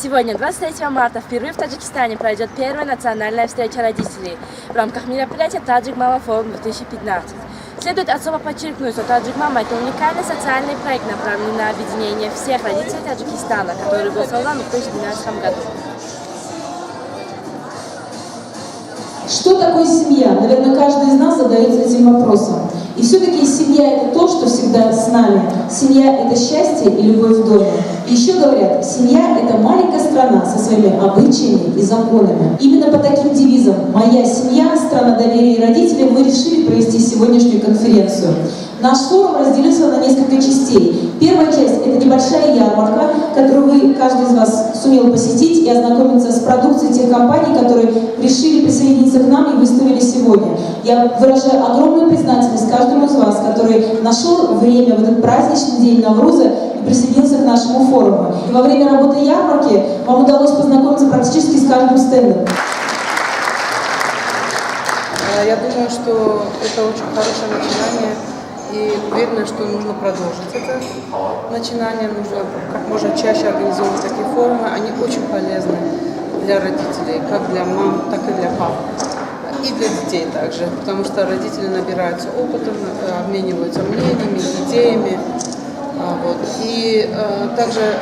Сегодня, 23 марта, впервые в Таджикистане пройдет первая национальная встреча родителей в рамках мероприятия Таджик Мама Форум 2015. Следует особо подчеркнуть, что Таджик Мама – это уникальный социальный проект, направленный на объединение всех родителей Таджикистана, который был создан в 2012 году. Что такое семья? Наверное, каждый из нас задается этим вопросом. И все-таки семья – это то, что всегда с нами. Семья – это счастье и любовь в доме. И еще говорят, семья – это маленькая страна со своими обычаями и законами. Именно по таким девизам «Моя семья, страна доверия и родителей» мы решили провести сегодняшнюю конференцию. Наш форум разделился на несколько частей. Первая часть – это небольшая ярмарка, которую каждый из вас сумел посетить и ознакомиться с продукцией тех компаний, которые решили присоединиться к нам и выставили сегодня. Я выражаю огромную признательность каждому из вас, который нашел время в этот праздничный день Навруза и присоединился к нашему форуму. И во время работы ярмарки вам удалось познакомиться практически с каждым стендом. Я думаю, что это очень хорошее начинание. И уверена, что нужно продолжить это начинание, нужно как можно чаще организовывать такие форумы. Они очень полезны для родителей, как для мам, так и для пап. И для детей также, потому что родители набираются опытом, обмениваются мнениями, идеями. И также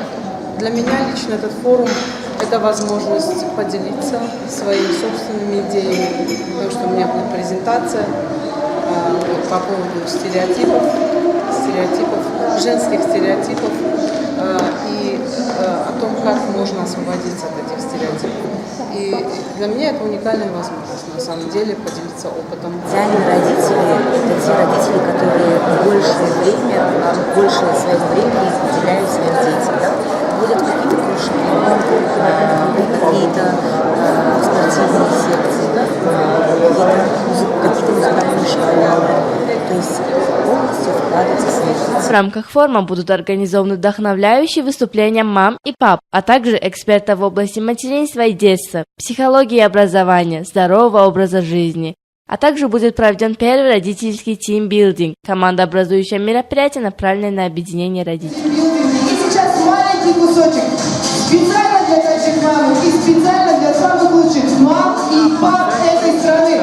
для меня лично этот форум – это возможность поделиться своими собственными идеями, потому что у меня была презентация по поводу стереотипов, женских стереотипов и о том, как можно освободиться от этих стереотипов. И для меня это уникальная возможность, на самом деле, поделиться опытом. Идеальные родители – это те родители, которые больше своего времени уделяют своим детям. Да? Будут какие-то кружки, какие-то спортивные секции, да? какие-то музыкальные школы. То есть полностью вкладываться в свои детей. В рамках форума будут организованы вдохновляющие выступления мам и пап, а также экспертов в области материнства и детства, психологии и образования, здорового образа жизни. А также будет проведен первый родительский тимбилдинг, командообразующее мероприятие, направленное на объединение родителей. И сейчас маленький кусочек специально для Таджик Мамы и специально для самых лучших мам и пап этой страны.